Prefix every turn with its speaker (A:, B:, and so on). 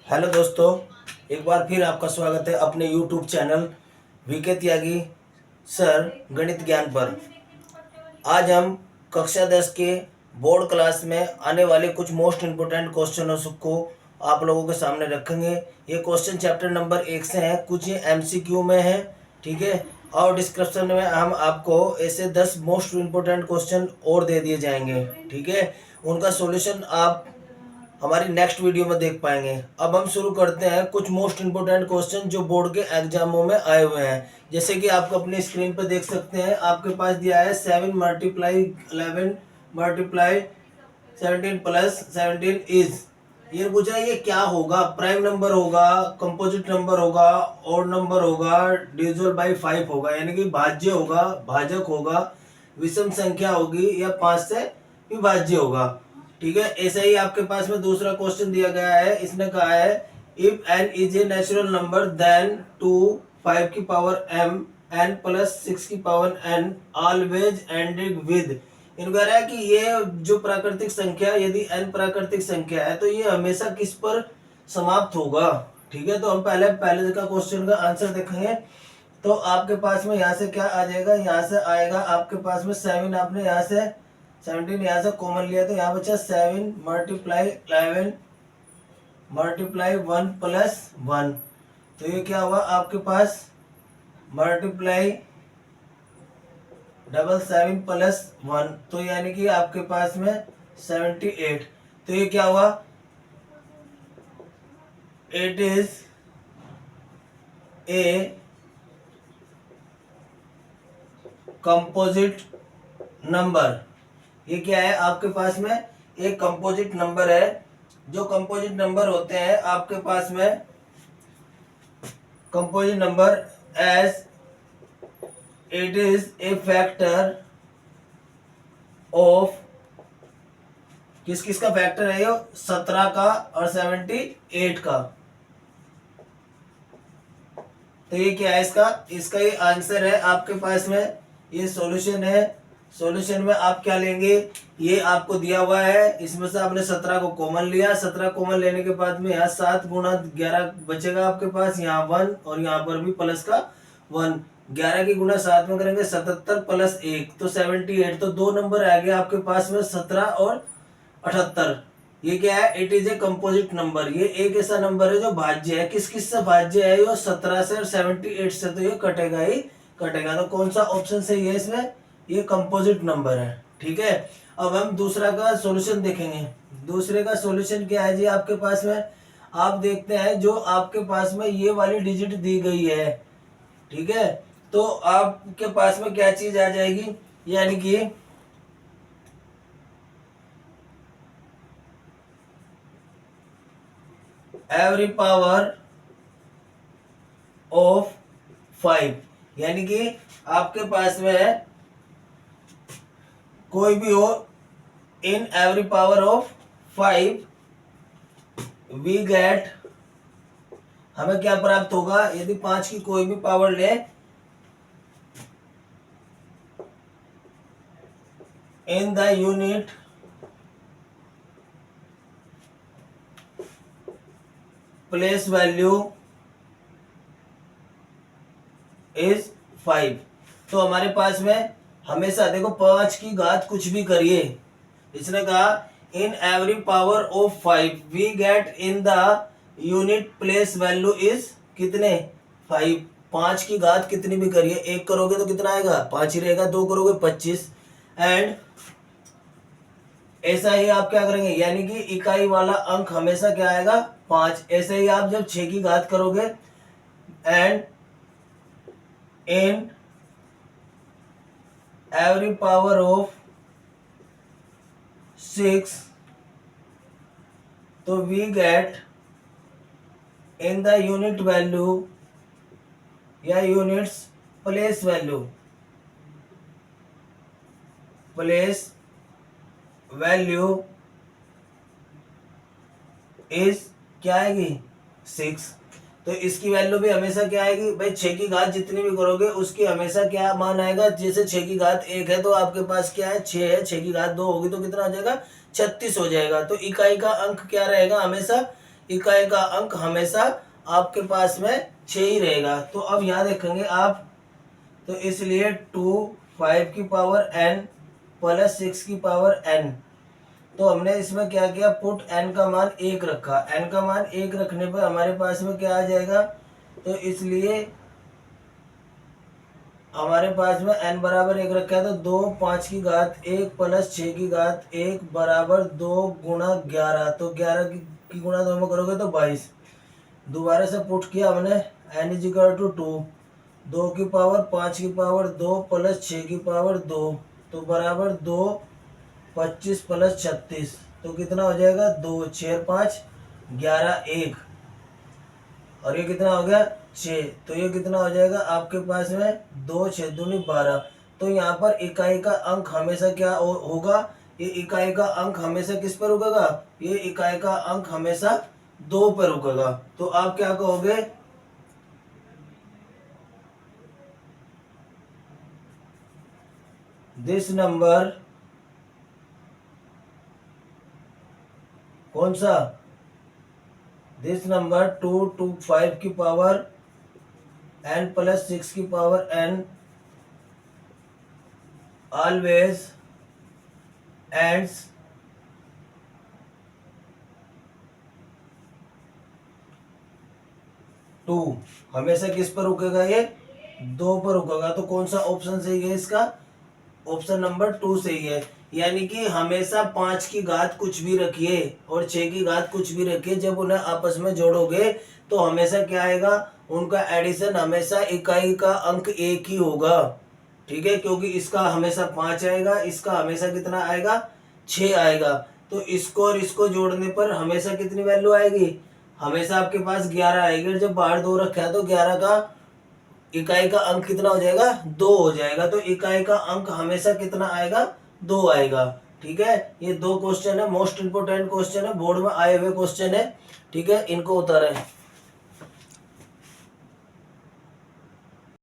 A: Hello दोस्तों, एक बार फिर आपका स्वागत है अपने यूट्यूब चैनल वीके त्यागी सर गणित ज्ञान पर। आज हम कक्षा 10 के बोर्ड क्लास में आने वाले कुछ मोस्ट इम्पोर्टेंट क्वेश्चनों को आप लोगों के सामने रखेंगे। ये क्वेश्चन चैप्टर नंबर 1 से हैं, कुछ ये एमसीक्यू में है, ठीक है। और डिस्क्रिप्शन में हम आपको ऐसे 10 मोस्ट इम्पोर्टेंट क्वेश्चन और दे दिए जाएंगे, ठीक है। उनका सॉल्यूशन आप हमारी नेक्स्ट वीडियो में देख पाएंगे। अब हम शुरू करते हैं कुछ मोस्ट इंपोर्टेंट क्वेश्चन जो बोर्ड के एग्जामों में आए हुए हैं। जैसे कि आप अपनी स्क्रीन पर देख सकते हैं, आपके पास दिया है 7 मल्टीप्लाई 11 मल्टीप्लाई 17 प्लस 17 इज। ये पूछा है ये क्या होगा, प्राइम नंबर होगा, कंपोजिट नंबर होगा, ओड नंबर होगा, डिविजिबल बाई 5 होगा, यानी कि भाज्य होगा, भाजक होगा, विषम संख्या होगी, या 5 से विभाज्य होगा, ठीक है। ऐसे ही आपके पास में दूसरा क्वेश्चन दिया गया है। इसने कहा है if n is a natural number then 2 5 की पावर m n प्लस 6 की power n always ending with. इनको कह रहा है कि ये जो प्राकृतिक संख्या, यदि n प्राकृतिक संख्या है तो ये हमेशा किस पर समाप्त होगा, ठीक है। तो हम पहले का क्वेश्चन का आंसर देखेंगे। तो आपके पास में यहाँ से क्या आ जाएगा, यहाँ से आएगा आपके पास में 7, आपने यहाँ से 17 यहाँ से कॉमन लिया तो यहाँ बचा 7 मल्टीप्लाई 11 मल्टीप्लाई 1 प्लस 1। तो ये क्या हुआ आपके पास मल्टीप्लाई 7 प्लस 1, तो यानी कि आपके पास में 78। तो ये क्या हुआ, it is a composite number. ये क्या है आपके पास में एक कंपोजिट नंबर है। जो कंपोजिट नंबर होते हैं आपके पास में composite number as it is a factor of, किस किस का फैक्टर है ये, 17 का और 78 का। तो ये क्या है इसका ये आंसर है आपके पास में, ये सॉल्यूशन है। सॉल्यूशन में आप क्या लेंगे, ये आपको दिया हुआ है, इसमें से आपने 17 को कॉमन लिया, 17 कॉमन लेने के बाद में यहाँ 7 गुणा 11 बचेगा आपके पास, यहाँ 1 और यहाँ पर भी प्लस का 1। 11 की गुणा 7 में करेंगे 77 प्लस 1 तो 78। तो दो नंबर आ गए आपके पास में 17 और 78। ये क्या है, it is a composite number. ये एक ऐसा नंबर है जो भाज्य है। किस किस से भाज्य है, ये 17 से और 78 से, तो ये कटेगा ही कटेगा। तो कौन सा ऑप्शन सही है इसमें, ये कंपोजिट नंबर है, ठीक है। अब हम दूसरा का सॉल्यूशन देखेंगे। दूसरे का सॉल्यूशन क्या है जी आपके पास में, आप देखते हैं जो आपके पास में ये वाली डिजिट दी गई है, ठीक है। तो आपके पास में क्या चीज आ जाएगी, यानी कि एवरी पावर ऑफ 5, यानी कि आपके पास में है कोई भी हो in every power of 5 we get, हमें क्या प्राप्त होगा, यदि 5 की कोई भी पावर ले इन the unit place value is 5। तो हमारे पास में हमेशा देखो 5 की घात कुछ भी करिए, इसने कहा in every power of 5 we get in the unit place value is कितने 5। 5 की घात कितनी भी करिए, 1 करोगे तो कितना आएगा 5 ही रहेगा, 2 करोगे 25। एंड ऐसा ही आप क्या करेंगे, यानी कि इकाई वाला अंक हमेशा क्या आएगा 5। ऐसे ही आप जब 6 की घात करोगे and in every power of 6 तो we get in the unit value या units place value, place value is क्या आएगी 6। तो इसकी वैल्यू भी हमेशा क्या आएगी भाई, 6 की घात जितनी भी करोगे उसकी हमेशा क्या मान आएगा, जैसे 6 की घात 1 है तो आपके पास क्या है 6 है, 6 की घात 2 होगी तो कितना हो जाएगा 36 हो जाएगा। तो इकाई का अंक क्या रहेगा हमेशा इकाई का अंक हमेशा आपके पास में 6 ही रहेगा। तो अब यहाँ देखेंगे आप, तो इसलिए 2 5 की पावर n प्लस 6 की पावर n। तो हमने इसमें क्या किया, पुट n का मान 1 रखा। n का मान 1 रखने पर हमारे पास में क्या आ जाएगा, तो इसलिए हमारे पास में n बराबर 1 रखा है, तो 2 5 की घात 1 प्लस 6 की घात 1 बराबर 2 गुणा 11। तो 11 की गुणा 2 में करोगे तो 22। दोबारा से पुट किया हमने, n इजिकल टू 2, 2 की पावर 5 की पावर 2 प्लस 6 की पावर 2, तो बराबर 2 25 प्लस 36, तो कितना हो जाएगा 2 6 5 11 1, और ये कितना हो गया 6। तो ये कितना हो जाएगा आपके पास में 2 6 दूनी 12। तो यहाँ पर इकाई का अंक हमेशा क्या होगा, ये इकाई का अंक हमेशा किस पर रुकेगा, ये इकाई का अंक हमेशा 2 पर रुकेगा। तो आप क्या कहोगे, दिस नंबर, कौन सा, दिस नंबर 2 to 5 की पावर n प्लस 6 की power n always ends to, हमेशा किस पर रुकेगा, ये 2 पर रुकेगा। तो कौन सा ऑप्शन सही है इसका, ऑप्शन नंबर 2 सही है। यानी कि हमेशा 5 की घात कुछ भी रखिए और 6 की घात कुछ भी रखिए, जब उन्हें आपस में जोड़ोगे तो हमेशा क्या आएगा, उनका एडिशन हमेशा इकाई का अंक 1 ही होगा। ठीक है, क्योंकि इसका हमेशा 5 आएगा, इसका हमेशा कितना आएगा 6 आएगा। तो इसको और इसको जोड़ने पर हमेशा कितनी वैल्यू आएगी, हमेशा आपके पास 11 आएगी। और जब बाहर 2 रखा है तो 11 का इकाई का अंक कितना हो जाएगा, 2 हो जाएगा। तो इकाई का अंक हमेशा कितना आएगा, 2 आएगा। ठीक है, ये 2 क्वेश्चन है, मोस्ट इंपोर्टेंट क्वेश्चन है, बोर्ड में आए हुए क्वेश्चन है। ठीक है, इनको उतारें।